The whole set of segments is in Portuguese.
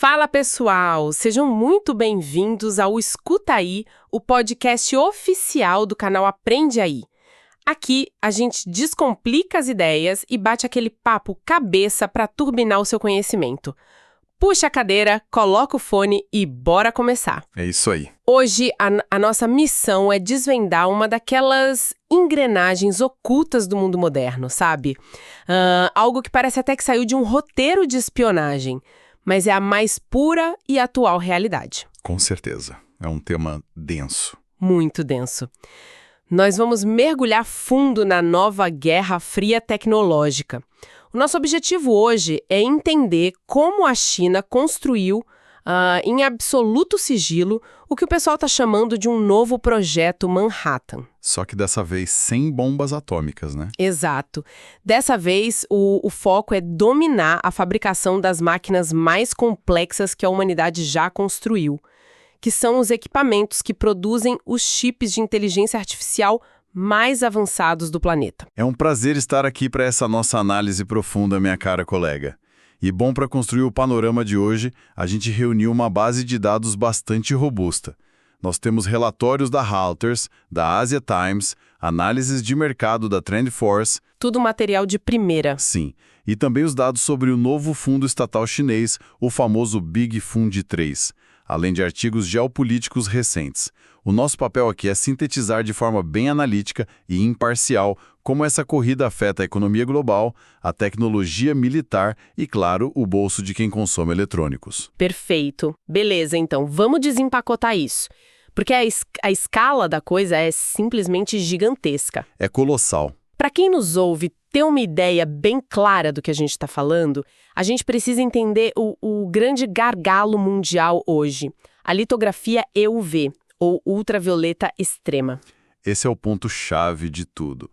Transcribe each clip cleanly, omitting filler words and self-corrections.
Fala pessoal, sejam muito bem-vindos ao Escuta Aí, o podcast oficial do canal Aprende Aí. Aqui a gente descomplica as ideias e bate aquele papo cabeça para turbinar o seu conhecimento. Puxa a cadeira, coloca o fone e bora começar. É isso aí. Hoje a nossa missão é desvendar uma daquelas engrenagens ocultas do mundo moderno, sabe? Algo que parece até que saiu de um roteiro de espionagem, mas é a mais pura e atual realidade. Com certeza. É um tema denso. Muito denso. Nós vamos mergulhar fundo na nova Guerra Fria tecnológica. O nosso objetivo hoje é entender como a China construiu, em absoluto sigilo, o que o pessoal está chamando de um novo projeto Manhattan. Só que dessa vez sem bombas atômicas, né? Exato. Dessa vez, o foco é dominar a fabricação das máquinas mais complexas que a humanidade já construiu, que são os equipamentos que produzem os chips de inteligência artificial mais avançados do planeta. É um prazer estar aqui para essa nossa análise profunda, minha cara colega. E bom, para construir o panorama de hoje, a gente reuniu uma base de dados bastante robusta. Nós temos relatórios da Reuters, da Asia Times, análises de mercado da TrendForce. Tudo material de primeira. Sim, e também os dados sobre o novo fundo estatal chinês, o famoso Big Fund 3, além de artigos geopolíticos recentes. O nosso papel aqui é sintetizar de forma bem analítica e imparcial como essa corrida afeta a economia global, a tecnologia militar e, claro, o bolso de quem consome eletrônicos. Perfeito. Beleza, então, vamos desempacotar isso. Porque a escala da coisa é simplesmente gigantesca. É colossal. Para quem nos ouve ter uma ideia bem clara do que a gente está falando, a gente precisa entender o grande gargalo mundial hoje, a litografia EUV, ou ultravioleta extrema. Esse é o ponto-chave de tudo.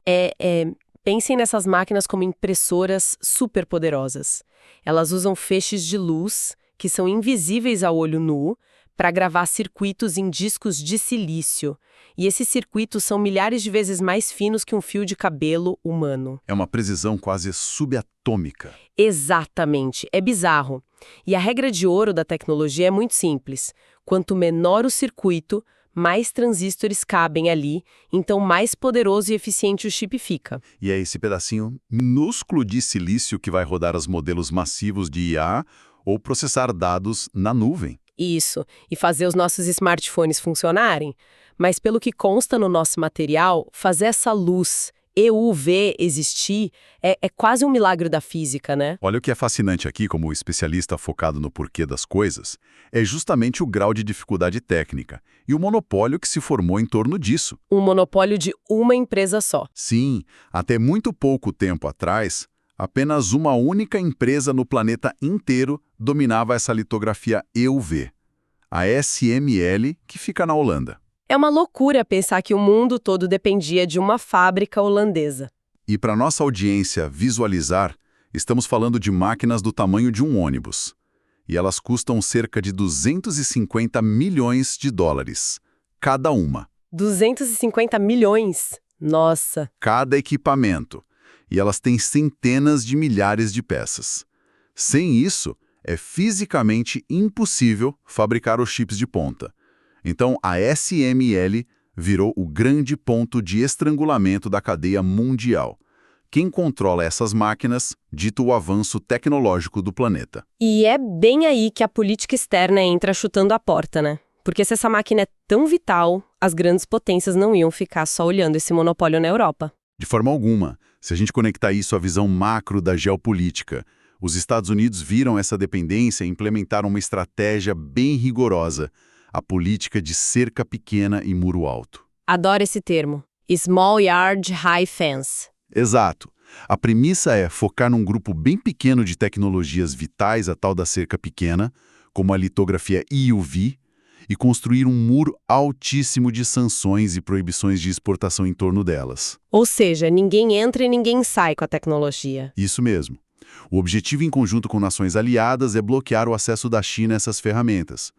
Pensem nessas máquinas como impressoras superpoderosas. Elas usam feixes de luz, que são invisíveis ao olho nu, para gravar circuitos em discos de silício. E esses circuitos são milhares de vezes mais finos que um fio de cabelo humano. É uma precisão quase subatômica. Exatamente. É bizarro. E a regra de ouro da tecnologia é muito simples. Quanto menor o circuito, mais transistores cabem ali, então mais poderoso e eficiente o chip fica. E é esse pedacinho minúsculo de silício que vai rodar os modelos massivos de IA ou processar dados na nuvem. Isso, e fazer os nossos smartphones funcionarem. Mas pelo que consta no nosso material, fazer essa luz EUV existir é quase um milagre da física, né? Olha, o que é fascinante aqui, como especialista focado no porquê das coisas, é justamente o grau de dificuldade técnica e o monopólio que se formou em torno disso. Um monopólio de uma empresa só. Sim, até muito pouco tempo atrás, apenas uma única empresa no planeta inteiro dominava essa litografia EUV, a SML, que fica na Holanda. É uma loucura pensar que o mundo todo dependia de uma fábrica holandesa. E para nossa audiência visualizar, estamos falando de máquinas do tamanho de um ônibus. E elas custam cerca de 250 milhões de dólares, cada uma. 250 milhões? Nossa! Cada equipamento. E elas têm centenas de milhares de peças. Sem isso, é fisicamente impossível fabricar os chips de ponta. Então, a SML virou o grande ponto de estrangulamento da cadeia mundial. Quem controla essas máquinas dita o avanço tecnológico do planeta. E é bem aí que a política externa entra chutando a porta, né? Porque se essa máquina é tão vital, as grandes potências não iam ficar só olhando esse monopólio na Europa. De forma alguma, se a gente conectar isso à visão macro da geopolítica, os Estados Unidos viram essa dependência e implementaram uma estratégia bem rigorosa, a política de cerca pequena e muro alto. Adoro esse termo. Small Yard High Fence. Exato. A premissa é focar num grupo bem pequeno de tecnologias vitais, a tal da cerca pequena, como a litografia EUV, e construir um muro altíssimo de sanções e proibições de exportação em torno delas. Ou seja, ninguém entra e ninguém sai com a tecnologia. Isso mesmo. O objetivo em conjunto com nações aliadas é bloquear o acesso da China a essas ferramentas.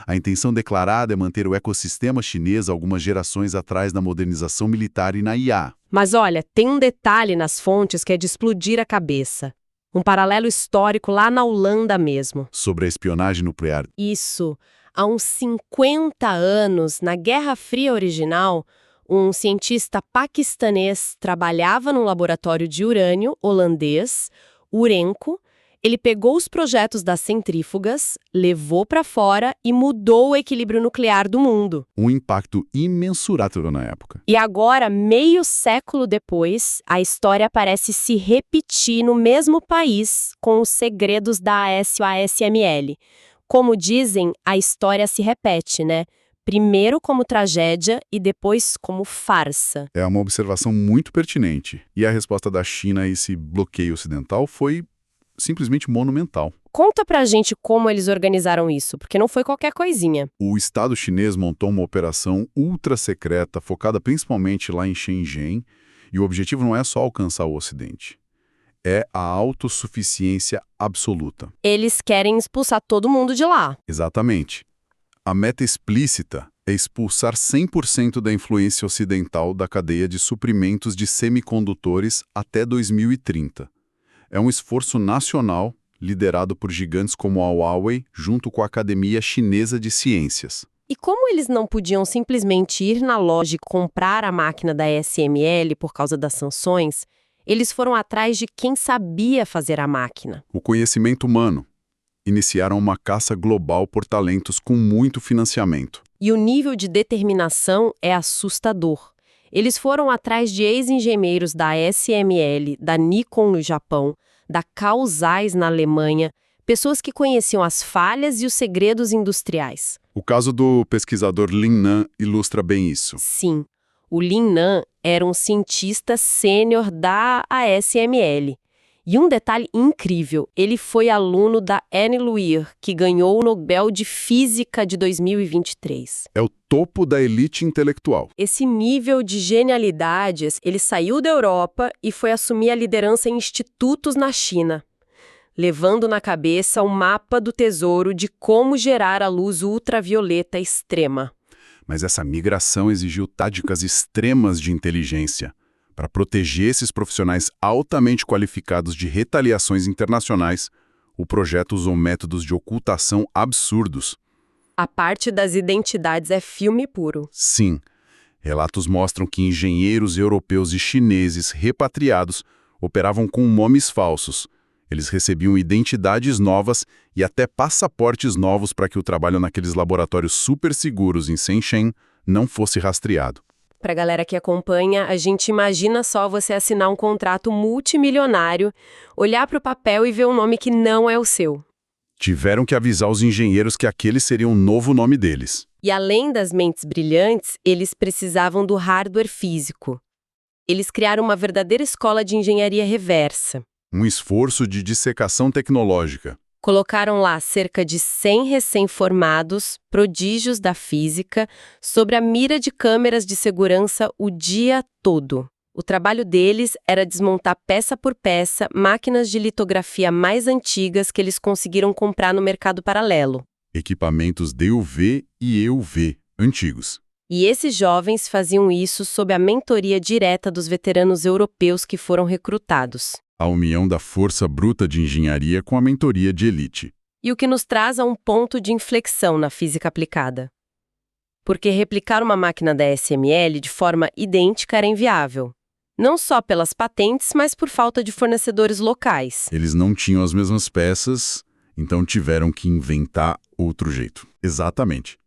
A intenção declarada é manter o ecossistema chinês algumas gerações atrás na modernização militar e na IA. Mas olha, tem um detalhe nas fontes que é de explodir a cabeça. Um paralelo histórico lá na Holanda mesmo. Sobre a espionagem nuclear. Isso. Há uns 50 anos, na Guerra Fria original, um cientista paquistanês trabalhava num laboratório de urânio holandês, Urenco. Ele pegou os projetos das centrífugas, levou para fora e mudou o equilíbrio nuclear do mundo. Um impacto imensurável na época. E agora, meio século depois, a história parece se repetir no mesmo país com os segredos da ASML. Como dizem, a história se repete, né? Primeiro como tragédia e depois como farsa. É uma observação muito pertinente. E a resposta da China a esse bloqueio ocidental foi simplesmente monumental. Conta pra gente como eles organizaram isso, porque não foi qualquer coisinha. O Estado chinês montou uma operação ultra secreta focada principalmente lá em Shenzhen, e o objetivo não é só alcançar o Ocidente. É a autossuficiência absoluta. Eles querem expulsar todo mundo de lá. Exatamente. A meta explícita é expulsar 100% da influência ocidental da cadeia de suprimentos de semicondutores até 2030. É um esforço nacional liderado por gigantes como a Huawei, junto com a Academia Chinesa de Ciências. E como eles não podiam simplesmente ir na loja e comprar a máquina da ASML por causa das sanções, eles foram atrás de quem sabia fazer a máquina. O conhecimento humano. Iniciaram uma caça global por talentos com muito financiamento. E o nível de determinação é assustador. Eles foram atrás de ex-engenheiros da ASML, da Nikon no Japão, da Carl Zeiss na Alemanha, pessoas que conheciam as falhas e os segredos industriais. O caso do pesquisador Lin Nan ilustra bem isso. Sim, o Lin Nan era um cientista sênior da ASML. E um detalhe incrível, ele foi aluno da Annie Luer, que ganhou o Nobel de Física de 2023. É o topo da elite intelectual. Esse nível de genialidades, ele saiu da Europa e foi assumir a liderança em institutos na China, levando na cabeça o mapa do tesouro de como gerar a luz ultravioleta extrema. Mas essa migração exigiu táticas extremas de inteligência para proteger esses profissionais altamente qualificados de retaliações internacionais. O projeto usou métodos de ocultação absurdos. A parte das identidades é filme puro. Sim. Relatos mostram que engenheiros europeus e chineses repatriados operavam com nomes falsos. Eles recebiam identidades novas e até passaportes novos para que o trabalho naqueles laboratórios super seguros em Shenzhen não fosse rastreado. Para a galera que acompanha, a gente imagina só você assinar um contrato multimilionário, olhar para o papel e ver um nome que não é o seu. Tiveram que avisar os engenheiros que aquele seria um novo nome deles. E além das mentes brilhantes, eles precisavam do hardware físico. Eles criaram uma verdadeira escola de engenharia reversa. Um esforço de dissecação tecnológica. Colocaram lá cerca de 100 recém-formados, prodígios da física, sobre a mira de câmeras de segurança o dia todo. O trabalho deles era desmontar peça por peça máquinas de litografia mais antigas que eles conseguiram comprar no mercado paralelo. Equipamentos DUV e EUV antigos. E esses jovens faziam isso sob a mentoria direta dos veteranos europeus que foram recrutados. A união da força bruta de engenharia com a mentoria de elite. E o que nos traz a um ponto de inflexão na física aplicada. Porque replicar uma máquina da ASML de forma idêntica era inviável. Não só pelas patentes, mas por falta de fornecedores locais. Eles não tinham as mesmas peças, então tiveram que inventar outro jeito. Exatamente.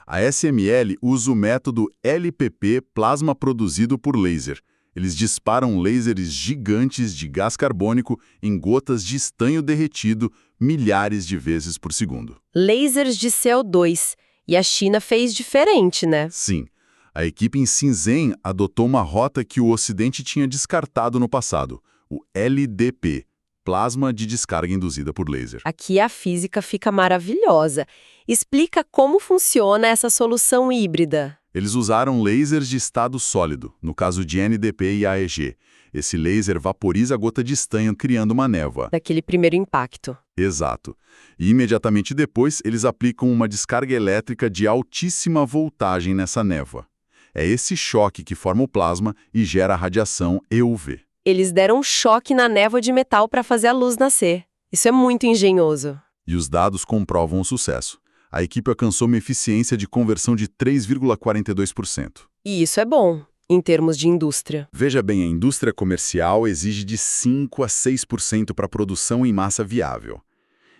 A ASML usa o método LPP, plasma produzido por laser. Eles disparam lasers gigantes de gás carbônico em gotas de estanho derretido milhares de vezes por segundo. Lasers de CO2. E a China fez diferente, né? Sim. A equipe em Shenzhen adotou uma rota que o Ocidente tinha descartado no passado, o LDP, plasma de descarga induzida por laser. Aqui a física fica maravilhosa. Explica como funciona essa solução híbrida. Eles usaram lasers de estado sólido, no caso de NDP e AEG. Esse laser vaporiza a gota de estanho, criando uma névoa. Daquele primeiro impacto. Exato. E imediatamente depois, eles aplicam uma descarga elétrica de altíssima voltagem nessa névoa. É esse choque que forma o plasma e gera a radiação EUV. Eles deram um choque na névoa de metal para fazer a luz nascer. Isso é muito engenhoso. E os dados comprovam o sucesso. A equipe alcançou uma eficiência de conversão de 3,42%. E isso é bom, em termos de indústria. Veja bem, a indústria comercial exige de 5 a 6% para produção em massa viável.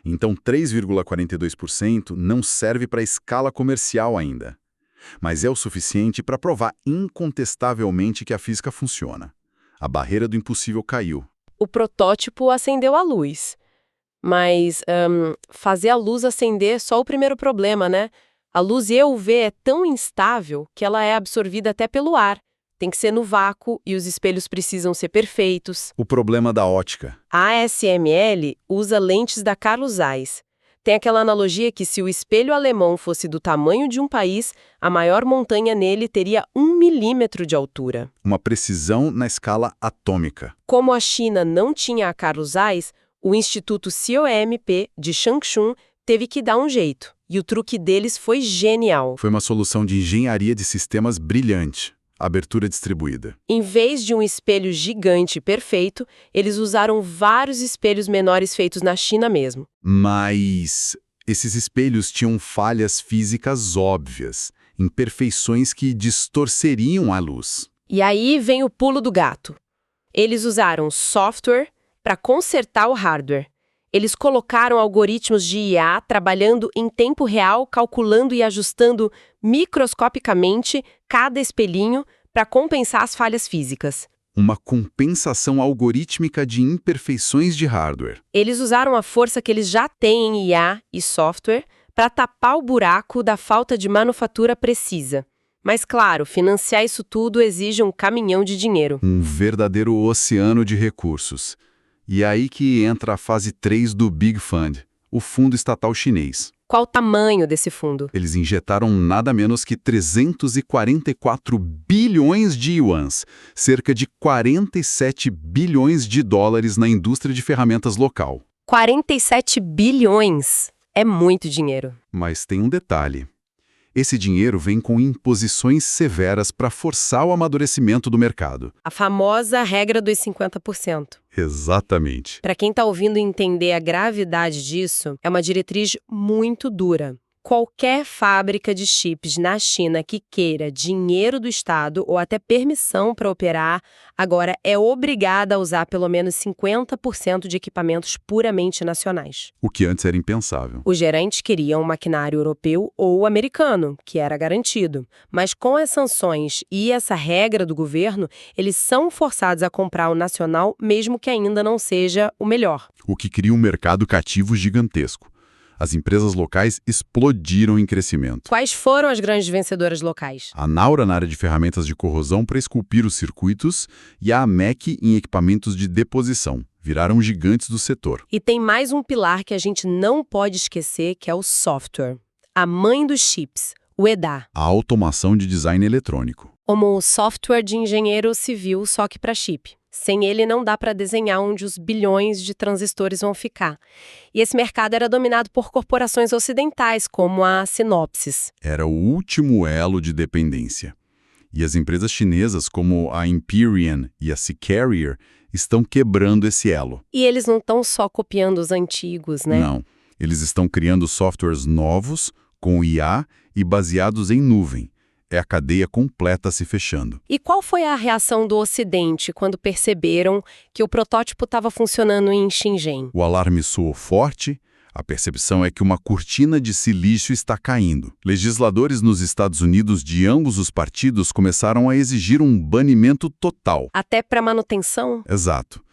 Então, 3,42% não serve para escala comercial ainda. Mas é o suficiente para provar incontestavelmente que a física funciona. A barreira do impossível caiu. O protótipo acendeu a luz. Mas fazer a luz acender é só o primeiro problema, né? A luz UV é tão instável que ela é absorvida até pelo ar. Tem que ser no vácuo e os espelhos precisam ser perfeitos. O problema da ótica. A ASML usa lentes da Carl Zeiss. Tem aquela analogia que se o espelho alemão fosse do tamanho de um país, a maior montanha nele teria 1 milímetro de altura. Uma precisão na escala atômica. Como a China não tinha a Carl Zeiss, o Instituto COMP de Changchun teve que dar um jeito. E o truque deles foi genial. Foi uma solução de engenharia de sistemas brilhante. Abertura distribuída. Em vez de um espelho gigante perfeito, eles usaram vários espelhos menores feitos na China mesmo. Mas esses espelhos tinham falhas físicas óbvias, imperfeições que distorceriam a luz. E aí vem o pulo do gato. Eles usaram software para consertar o hardware. Eles colocaram algoritmos de IA trabalhando em tempo real, calculando e ajustando microscopicamente cada espelhinho para compensar as falhas físicas. Uma compensação algorítmica de imperfeições de hardware. Eles usaram a força que eles já têm em IA e software para tapar o buraco da falta de manufatura precisa. Mas, claro, financiar isso tudo exige um caminhão de dinheiro. Um verdadeiro oceano de recursos. E é aí que entra a fase 3 do Big Fund, o fundo estatal chinês. Qual o tamanho desse fundo? Eles injetaram nada menos que 344 bilhões de yuans, cerca de 47 bilhões de dólares na indústria de ferramentas local. 47 bilhões! É muito dinheiro. Mas tem um detalhe. Esse dinheiro vem com imposições severas para forçar o amadurecimento do mercado. A famosa regra dos 50%. Exatamente. Para quem está ouvindo entender a gravidade disso, é uma diretriz muito dura. Qualquer fábrica de chips na China que queira dinheiro do Estado ou até permissão para operar, agora é obrigada a usar pelo menos 50% de equipamentos puramente nacionais. O que antes era impensável. Os gerentes queriam um maquinário europeu ou americano, que era garantido. Mas com as sanções e essa regra do governo, eles são forçados a comprar o nacional, mesmo que ainda não seja o melhor. O que cria um mercado cativo gigantesco. As empresas locais explodiram em crescimento. Quais foram as grandes vencedoras locais? A Naura na área de ferramentas de corrosão para esculpir os circuitos e a AMEC em equipamentos de deposição. Viraram gigantes do setor. E tem mais um pilar que a gente não pode esquecer, que é o software. A mãe dos chips, o EDA. A automação de design eletrônico. Como o software de engenheiro civil, só que para chip. Sem ele não dá para desenhar onde os bilhões de transistores vão ficar. E esse mercado era dominado por corporações ocidentais, como a Synopsys. Era o último elo de dependência. E as empresas chinesas, como a Empyrean e a Seacarrier, estão quebrando esse elo. E eles não estão só copiando os antigos, né? Não. Eles estão criando softwares novos, com IA e baseados em nuvem. É a cadeia completa se fechando. E qual foi a reação do Ocidente quando perceberam que o protótipo estava funcionando em Shenzhen? O alarme soou forte, a percepção é que uma cortina de silício está caindo. Legisladores nos Estados Unidos de ambos os partidos começaram a exigir um banimento total. Até para manutenção? Exato.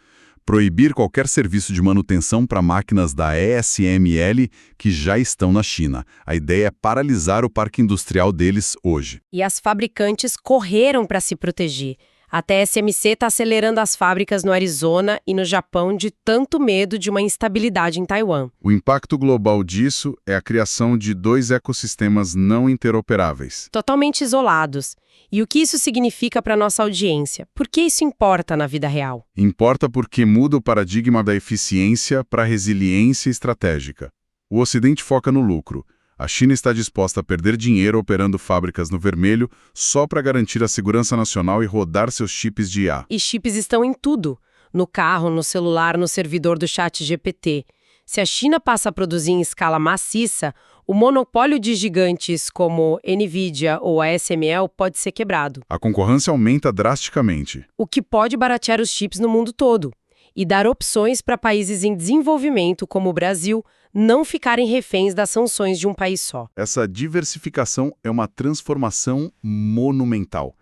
Proibir qualquer serviço de manutenção para máquinas da ASML que já estão na China. A ideia é paralisar o parque industrial deles hoje. E as fabricantes correram para se proteger. A TSMC está acelerando as fábricas no Arizona e no Japão de tanto medo de uma instabilidade em Taiwan. O impacto global disso é a criação de 2 ecossistemas não interoperáveis. Totalmente isolados. E o que isso significa para nossa audiência? Por que isso importa na vida real? Importa porque muda o paradigma da eficiência para a resiliência estratégica. O Ocidente foca no lucro. A China está disposta a perder dinheiro operando fábricas no vermelho só para garantir a segurança nacional e rodar seus chips de IA. E chips estão em tudo. No carro, no celular, no servidor do ChatGPT. Se a China passa a produzir em escala maciça, o monopólio de gigantes como Nvidia ou a ASML pode ser quebrado. A concorrência aumenta drasticamente. O que pode baratear os chips no mundo todo e dar opções para países em desenvolvimento, como o Brasil, não ficarem reféns das sanções de um país só. Essa diversificação é uma transformação monumental.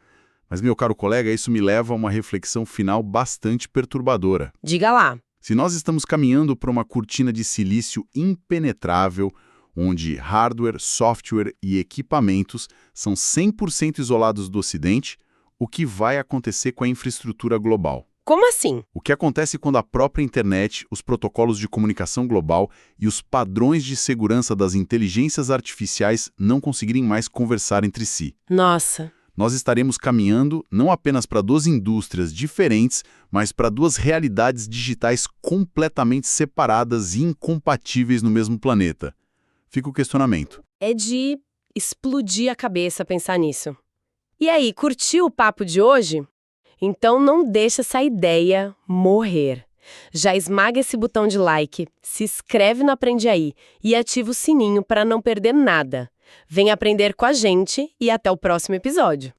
Mas, meu caro colega, isso me leva a uma reflexão final bastante perturbadora. Diga lá. Se nós estamos caminhando para uma cortina de silício impenetrável, onde hardware, software e equipamentos são 100% isolados do Ocidente, o que vai acontecer com a infraestrutura global? Como assim? O que acontece quando a própria internet, os protocolos de comunicação global e os padrões de segurança das inteligências artificiais não conseguirem mais conversar entre si? Nossa. Nós estaremos caminhando não apenas para duas indústrias diferentes, mas para duas realidades digitais completamente separadas e incompatíveis no mesmo planeta. Fica o questionamento. É de explodir a cabeça pensar nisso. E aí, curtiu o papo de hoje? Então não deixa essa ideia morrer. Já esmaga esse botão de like, se inscreve no Aprende Aí e ativa o sininho para não perder nada. Vem aprender com a gente e até o próximo episódio.